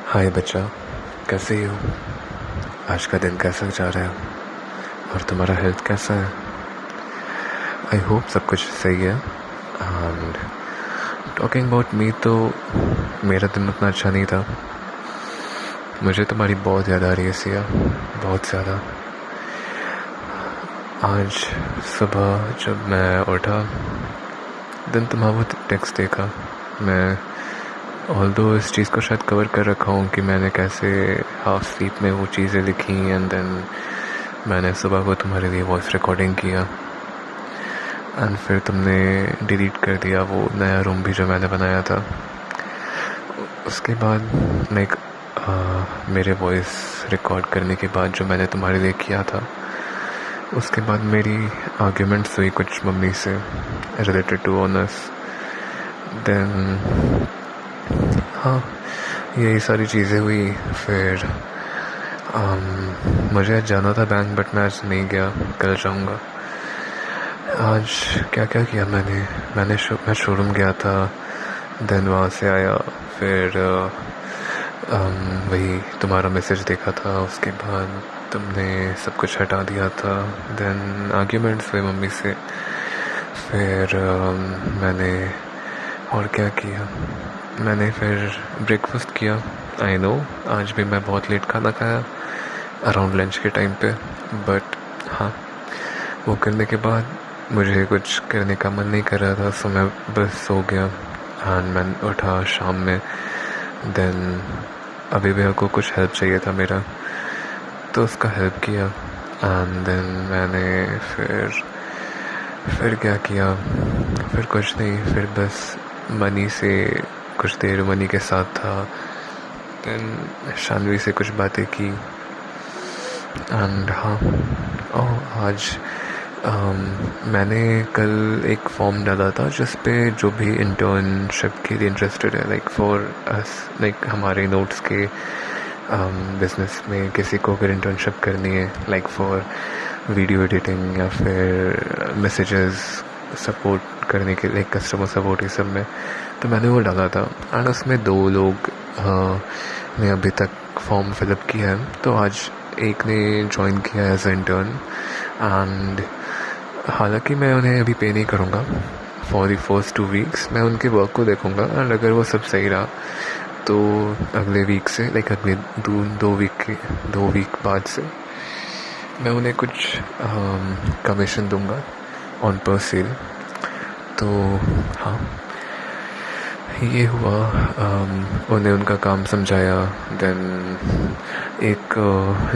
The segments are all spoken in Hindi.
हाय बच्चा, कैसे हो? आज का दिन कैसा जा रहा है? और तुम्हारा हेल्थ कैसा है? आई होप सब कुछ सही है। एंड टॉकिंग अबाउट मी, तो मेरा दिन उतना अच्छा नहीं था। मुझे तुम्हारी बहुत याद आ रही है सिया, बहुत ज़्यादा। आज सुबह जब मैं उठा, दिन तुम्हारा वो टेक्स्ट देखा। मैं ऑल्दो इस चीज़ को शायद कवर कर रखा हूँ कि मैंने कैसे हाफ स्लीप में वो चीज़ें लिखी, एंड देन मैंने सुबह को तुम्हारे लिए वॉइस रिकॉर्डिंग किया, एंड फिर तुमने डिलीट कर दिया वो नया रूम भी जो मैंने बनाया था। उसके बाद लाइक मेरे वॉइस रिकॉर्ड करने के बाद जो मैंने तुम्हारे लिए किया था, उसके बाद मेरी आर्ग्यूमेंट्स हुई कुछ मम्मी से रिलेटेड टू ऑनर्स। देन हाँ, यही सारी चीज़ें हुई। फिर मुझे आज जाना था बैंक, बट मैं आज नहीं गया, कल जाऊँगा। आज क्या क्या किया मैं शोरूम गया था, देन वहाँ से आया, फिर वही तुम्हारा मैसेज देखा था। उसके बाद तुमने सब कुछ हटा दिया था। देन आर्ग्यूमेंट्स हुए मम्मी से। फिर मैंने और क्या किया, मैंने फिर ब्रेकफास्ट किया। आई नो आज भी मैं बहुत लेट खाना खाया, अराउंड लंच के टाइम पे, बट हाँ, वो करने के बाद मुझे कुछ करने का मन नहीं कर रहा था, सो मैं बस सो गया। एंड मैं उठा शाम में। देन अभी भैया को कुछ हेल्प चाहिए था मेरा, तो उसका हेल्प किया। एंड देन मैंने फिर क्या किया, फिर कुछ नहीं, फिर बस मनी से कुछ देर मनी के साथ था। देन शानवी से कुछ बातें की। एंड हाँ, आज मैंने कल एक फॉर्म डाला था जिस पे जो भी इंटर्नशिप के लिए इंटरेस्टेड है, लाइक फॉर अस, लाइक हमारे नोट्स के बिजनेस में किसी को अगर इंटर्नशिप करनी है, लाइक फॉर वीडियो एडिटिंग या फिर मैसेजेस सपोर्ट करने के लिए, कस्टमर सपोर्ट, ये सब में, तो मैंने वो डाला था। एंड उसमें 2 लोग ने अभी तक फॉर्म फिलअप किया है। तो आज एक ने ज्वाइन किया एज इंटर्न, एंड हालांकि मैं उन्हें अभी पे नहीं करूँगा फॉर द फर्स्ट 2 वीक्स। मैं उनके वर्क को देखूँगा, एंड अगर वो सब सही रहा तो अगले वीक से, लाइक अगले 2 वीक बाद से मैं उन्हें कुछ कमीशन दूंगा ऑन पर सेल। तो हाँ, ये हुआ। उन्हें उनका काम समझाया। देन एक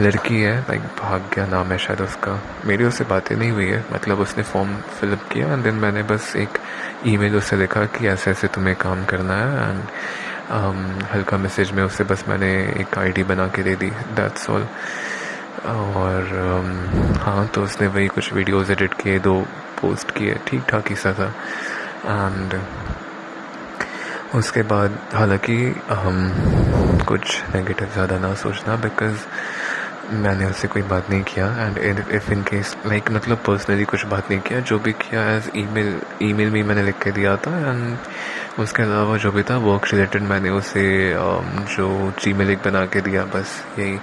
लड़की है, लाइक भाग्या नाम है शायद उसका, मेरी उससे बातें नहीं हुई है, मतलब उसने फॉर्म फिलअप किया, एंड देन मैंने बस एक ईमेल उससे लिखा कि ऐसे ऐसे तुम्हें काम करना है, एंड हल्का मैसेज में उससे बस मैंने एक आईडी बना के दे दी, दैट्स ऑल। और हाँ, तो उसने वही कुछ वीडियोस एडिट किए, 2 पोस्ट किए, ठीक ठाक ही सा था। एंड उसके बाद हालांकि कुछ नेगेटिव ज़्यादा ना सोचना, बिकॉज़ मैंने उससे कोई बात नहीं किया, and if in case like मतलब पर्सनली कुछ बात नहीं किया, जो भी किया एज ईमेल में मैंने लिख के दिया था। एंड उसके अलावा जो भी था वर्क रिलेटेड, मैंने उसे जो जीमेल एक बना के दिया, बस यही।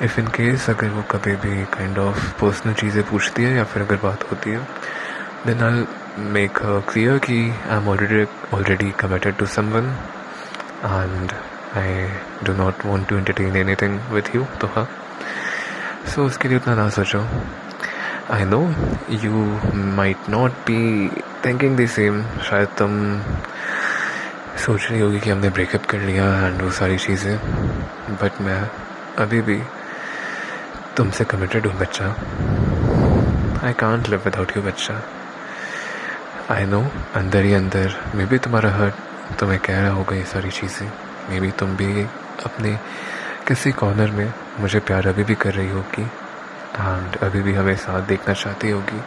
इफ़ इन केस अगर वो कभी भी काइंड ऑफ पर्सनल चीज़ें पूछती है या फिर अगर बात होती है, then I'll make her clear कि I'm already committed to someone and I do not want to entertain anything with you. तो हाँ, so उसके लिए उतना ना सोचो। I know you might not be thinking the same, शायद तुम सोच रही होगी कि हमने ब्रेकअप कर लिया एंड वो सारी चीज़ें, बट मैं अभी भी तुमसे कमिटेड हूँ बच्चा। I can't live without you बच्चा। आई नो अंदर ही अंदर मे बी तुम्हारा हर्ट तुम्हें कह रहा होगा ये सारी चीज़ें, मे बी तुम भी अपने किसी कॉर्नर में मुझे प्यार अभी भी कर रही होगी, एंड अभी भी हमें साथ देखना चाहती होगी,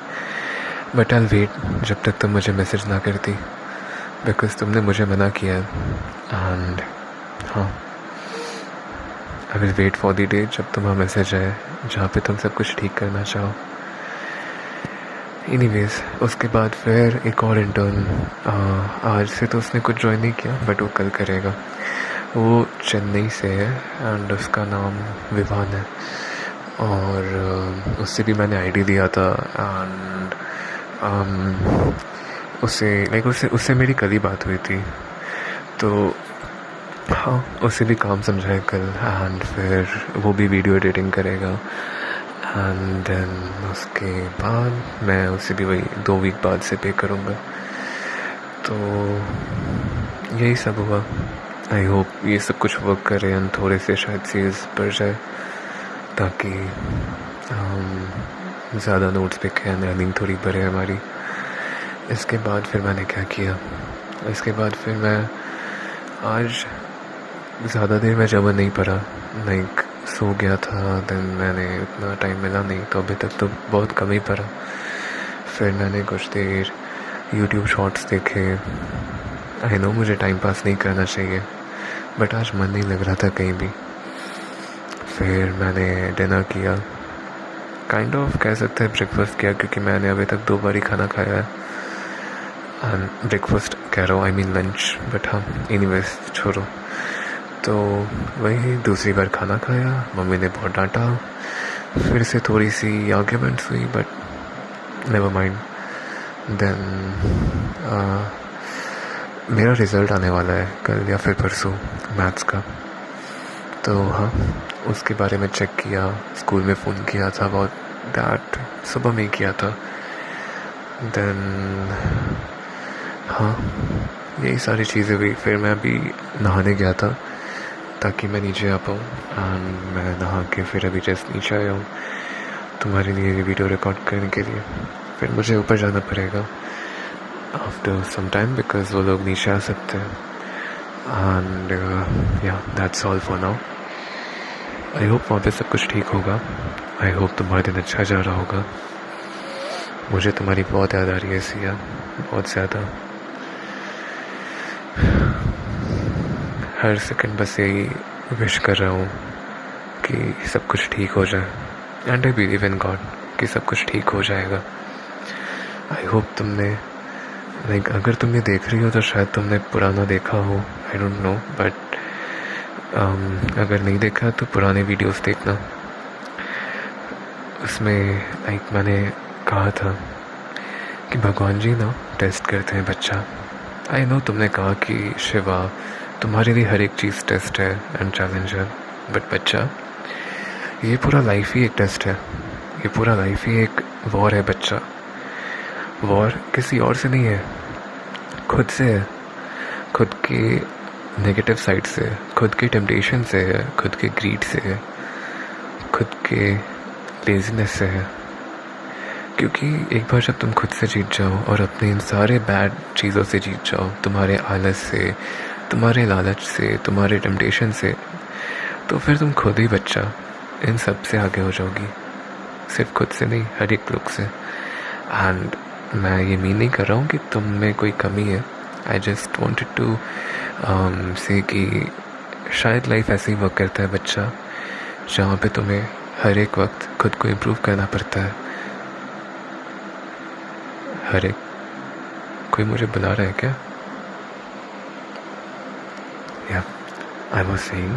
बट आई वेट जब तक तुम मुझे मैसेज ना करती, बिकॉज तुमने मुझे मना किया है। एंड हाँ, I will wait for the day जब तुम्हारा मैसेज आए जहाँ पे तुम सब कुछ ठीक करना चाहो। एनीवेज, उसके बाद फिर एक और इंटर्न, आज से तो उसने कुछ ज्वाइन नहीं किया, बट वो कल करेगा। वो चेन्नई से है एंड उसका नाम विवान है, और उससे भी मैंने आईडी दिया था एंड उससे मेरी कल ही बात हुई थी, तो हाँ उससे भी काम समझाए कल, एंड फिर वो भी वीडियो एडिटिंग करेगा एंड देन उसके बाद मैं उससे भी वही 2 वीक बाद से पे करूँगा। तो यही सब हुआ। आई होप ये सब कुछ वर्क करे एंड थोड़े से शायद सेल्स बढ़ जाए, ताकि हम ज़्यादा नोट्स पिकें एंड अर्निंग थोड़ी बढ़े हमारी। इसके बाद फिर मैंने क्या किया, इसके बाद फिर मैं आज ज़्यादा देर में जमा नहीं पड़ा, लाइक सो गया था, देन मैंने उतना टाइम मिला नहीं, तो अभी तक तो बहुत कम ही पड़ा। फिर मैंने कुछ देर यूट्यूब शॉर्ट्स देखे। आई नो मुझे टाइम पास नहीं करना चाहिए, बट आज मन नहीं लग रहा था कहीं भी। फिर मैंने डिनर किया, काइंड ऑफ कह सकते हैं ब्रेकफास्ट किया, क्योंकि मैंने अभी तक 2 बार ही खाना खाया है। एंड ब्रेकफास्ट कह रहा हूँ, आई मीन लंच, बट हाँ एनीवेज छोड़ो। तो वही दूसरी बार खाना खाया, मम्मी ने बहुत डांटा, फिर से थोड़ी सी आर्ग्यूमेंट्स हुई, बट नेवर माइंड। देन मेरा रिज़ल्ट आने वाला है कल या फिर परसों मैथ्स का, तो हाँ उसके बारे में चेक किया, स्कूल में फ़ोन किया था अबाउट दैट, सुबह में ही किया था। देन हाँ यही सारी चीज़ें हुई। फिर मैं अभी नहाने गया था ताकि मैं नीचे आ पाऊँ, एंड मैं नहा के फिर अभी जस्ट नीचे आया हूँ तुम्हारे लिए ये वीडियो रिकॉर्ड करने के लिए। फिर मुझे ऊपर जाना पड़ेगा आफ्टर सम टाइम, बिकॉज वो लोग नीचे आ सकते हैं। एंड या that's all for now. I hope वहाँ पे सब कुछ ठीक होगा। आई होप तुम्हारा दिन अच्छा जा रहा होगा। मुझे तुम्हारी बहुत याद आ रही है सिया, बहुत ज़्यादा। हर सेकंड बस यही विश कर रहा हूँ कि सब कुछ ठीक हो जाए, and I believe in God कि सब कुछ ठीक हो जाएगा। आई होप तुमने लाइक अगर तुम ये देख रही हो तो शायद तुमने पुराना देखा हो, आई डोंट नो, बट अगर नहीं देखा तो पुराने वीडियोस देखना। उसमें लाइक मैंने कहा था कि भगवान जी ना टेस्ट करते हैं बच्चा। आई नो तुमने कहा कि शिवा तुम्हारे लिए हर एक चीज़ टेस्ट है एंड चैलेंज है, बट बच्चा ये पूरा लाइफ ही एक टेस्ट है, ये पूरा लाइफ ही एक वॉर है बच्चा। वॉर किसी और से नहीं है, खुद से है, खुद के नेगेटिव साइड से, खुद के टेम्पटेशन से है, खुद के ग्रीड से है, खुद के लेजीनेस से है। क्योंकि एक बार जब तुम खुद से जीत जाओ और अपने इन सारे बैड चीज़ों से जीत जाओ, तुम्हारे आलस से, तुम्हारे लालच से, तुम्हारे टेम्पटेशन से, तो फिर तुम खुद ही बच्चा इन सब से आगे हो जाओगी, सिर्फ खुद से नहीं, हर एक लोग से। एंड मैं ये मीन नहीं कर रहा हूँ कि तुम में कोई कमी है। आई जस्ट वॉन्टेड टू से कि शायद लाइफ ऐसे ही वर्क करता है बच्चा, जहाँ पे तुम्हें हर एक वक्त खुद को इम्प्रूव करना पड़ता है। हर एक कोई मुझे बुला रहा है क्या? या आई वाज सेइंग